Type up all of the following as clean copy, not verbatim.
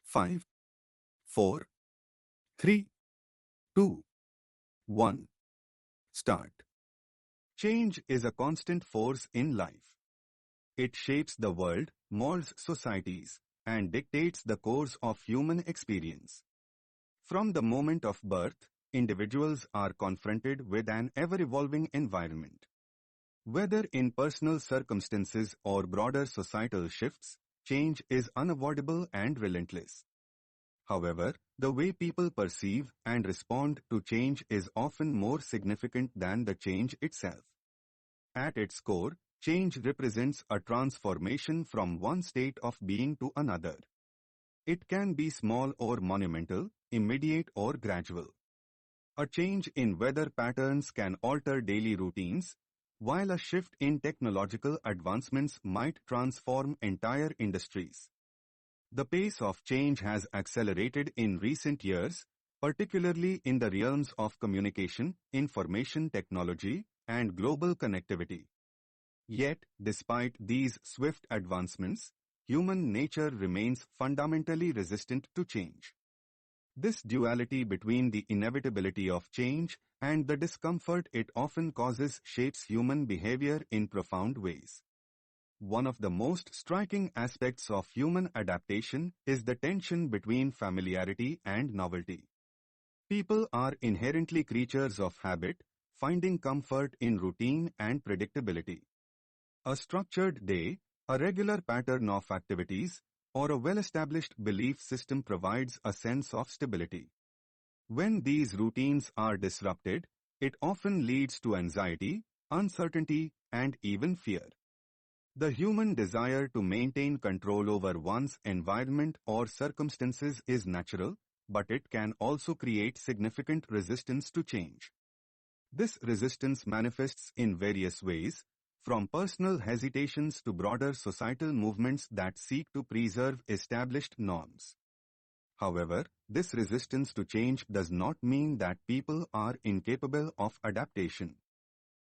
5, 4, 3, 2, 1. Start. Change is a constant force in life. It shapes the world, molds societies, and dictates the course of human experience. From the moment of birth, individuals are confronted with an ever-evolving environment. Whether in personal circumstances or broader societal shifts, change is unavoidable and relentless. However, the way people perceive and respond to change is often more significant than the change itself. At its core, change represents a transformation from one state of being to another. It can be small or monumental, immediate or gradual. A change in weather patterns can alter daily routines, while a shift in technological advancements might transform entire industries. The pace of change has accelerated in recent years, particularly in the realms of communication, information technology, and global connectivity. Yet, despite these swift advancements, human nature remains fundamentally resistant to change. This duality between the inevitability of change and the discomfort it often causes shapes human behavior in profound ways. One of the most striking aspects of human adaptation is the tension between familiarity and novelty. People are inherently creatures of habit, finding comfort in routine and predictability. A structured day, a regular pattern of activities, or a well-established belief system provides a sense of stability. When these routines are disrupted, it often leads to anxiety, uncertainty, and even fear. The human desire to maintain control over one's environment or circumstances is natural, but it can also create significant resistance to change. This resistance manifests in various ways, from personal hesitations to broader societal movements that seek to preserve established norms. However, this resistance to change does not mean that people are incapable of adaptation.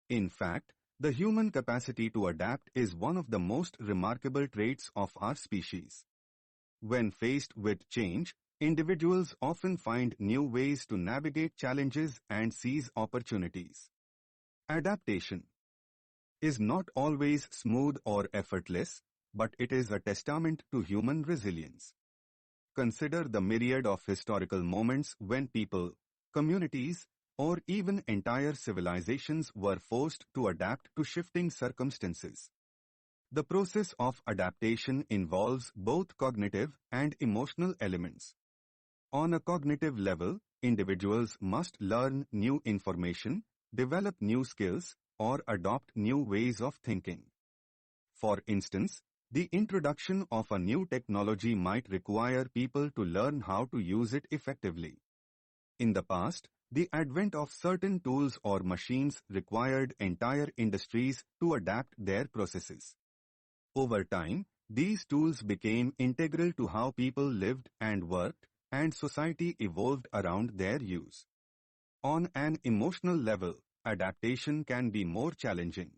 In fact, the human capacity to adapt is one of the most remarkable traits of our species. When faced with change, individuals often find new ways to navigate challenges and seize opportunities. Adaptation is not always smooth or effortless, but it is a testament to human resilience. Consider the myriad of historical moments when people, communities, or even entire civilizations were forced to adapt to shifting circumstances. The process of adaptation involves both cognitive and emotional elements. On a cognitive level, individuals must learn new information, develop new skills, or adopt new ways of thinking. For instance, the introduction of a new technology might require people to learn how to use it effectively. In the past, the advent of certain tools or machines required entire industries to adapt their processes. Over time, these tools became integral to how people lived and worked, and society evolved around their use. On an emotional level, adaptation can be more challenging.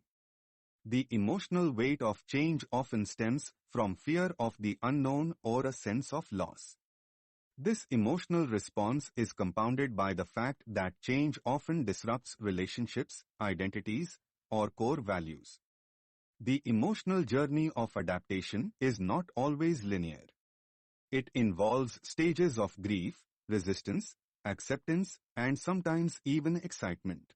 The emotional weight of change often stems from fear of the unknown or a sense of loss. This emotional response is compounded by the fact that change often disrupts relationships, identities, or core values. The emotional journey of adaptation is not always linear. It involves stages of grief, resistance, acceptance, and sometimes even excitement.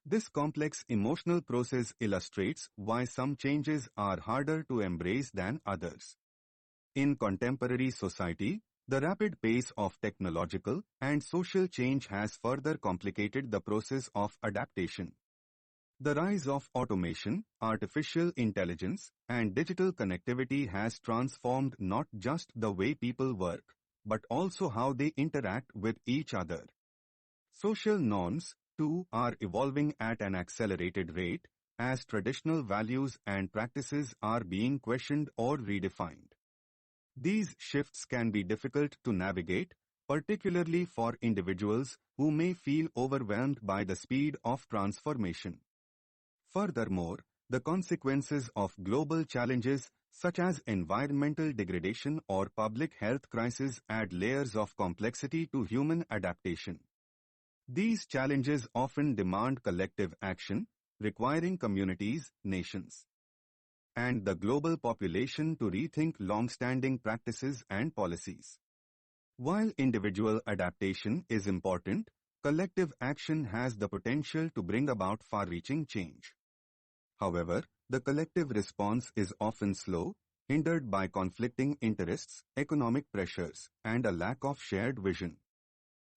This complex emotional process illustrates why some changes are harder to embrace than others. In contemporary society, the rapid pace of technological and social change has further complicated the process of adaptation. The rise of automation, artificial intelligence, and digital connectivity has transformed not just the way people work, but also how they interact with each other. Social norms, too, are evolving at an accelerated rate, as traditional values and practices are being questioned or redefined. These shifts can be difficult to navigate, particularly for individuals who may feel overwhelmed by the speed of transformation. Furthermore, the consequences of global challenges such as environmental degradation or public health crisis, add layers of complexity to human adaptation. These challenges often demand collective action, requiring communities, nations, and the global population to rethink long-standing practices and policies. While individual adaptation is important, collective action has the potential to bring about far-reaching change. However, the collective response is often slow, hindered by conflicting interests, economic pressures, and a lack of shared vision.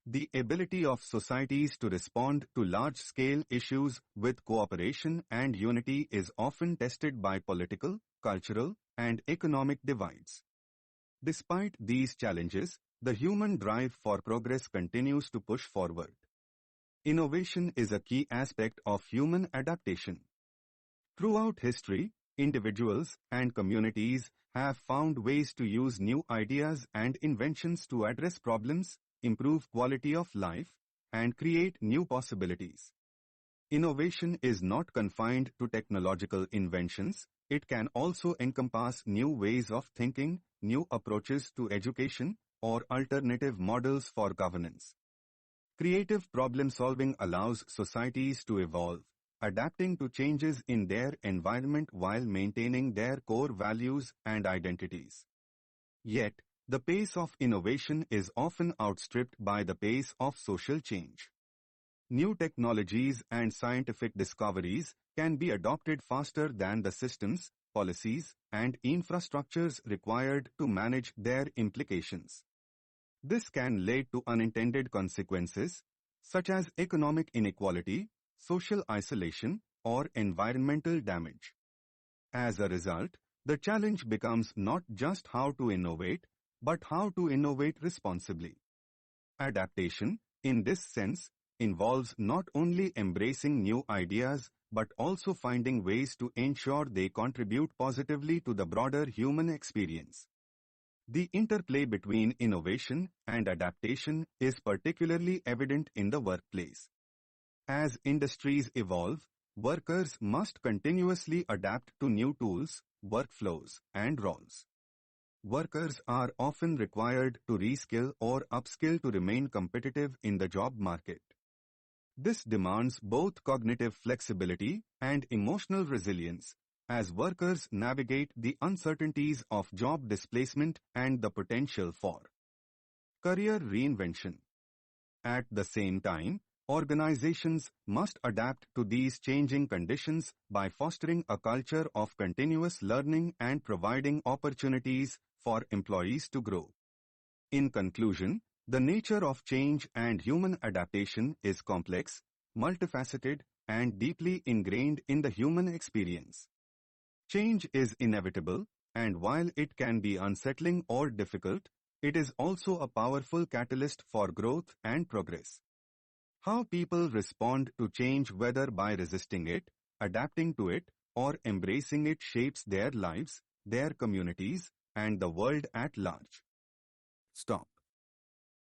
The ability of societies to respond to large-scale issues with cooperation and unity is often tested by political, cultural, and economic divides. Despite these challenges, the human drive for progress continues to push forward. Innovation is a key aspect of human adaptation. Throughout history, individuals and communities have found ways to use new ideas and inventions to address problems, improve quality of life, and create new possibilities. Innovation is not confined to technological inventions. It can also encompass new ways of thinking, new approaches to education, or alternative models for governance. Creative problem-solving allows societies to evolve, adapting to changes in their environment while maintaining their core values and identities. Yet, the pace of innovation is often outstripped by the pace of social change. New technologies and scientific discoveries can be adopted faster than the systems, policies, and infrastructures required to manage their implications. This can lead to unintended consequences, such as economic inequality, social isolation, or environmental damage. As a result, the challenge becomes not just how to innovate, but how to innovate responsibly. Adaptation, in this sense, involves not only embracing new ideas, but also finding ways to ensure they contribute positively to the broader human experience. The interplay between innovation and adaptation is particularly evident in the workplace. As industries evolve, workers must continuously adapt to new tools, workflows, and roles. Workers are often required to reskill or upskill to remain competitive in the job market. This demands both cognitive flexibility and emotional resilience, as workers navigate the uncertainties of job displacement and the potential for career reinvention. At the same time, organizations must adapt to these changing conditions by fostering a culture of continuous learning and providing opportunities for employees to grow. In conclusion, the nature of change and human adaptation is complex, multifaceted, and deeply ingrained in the human experience. Change is inevitable, and while it can be unsettling or difficult, it is also a powerful catalyst for growth and progress. How people respond to change, whether by resisting it, adapting to it, or embracing it, shapes their lives, their communities, and the world at large. Stop.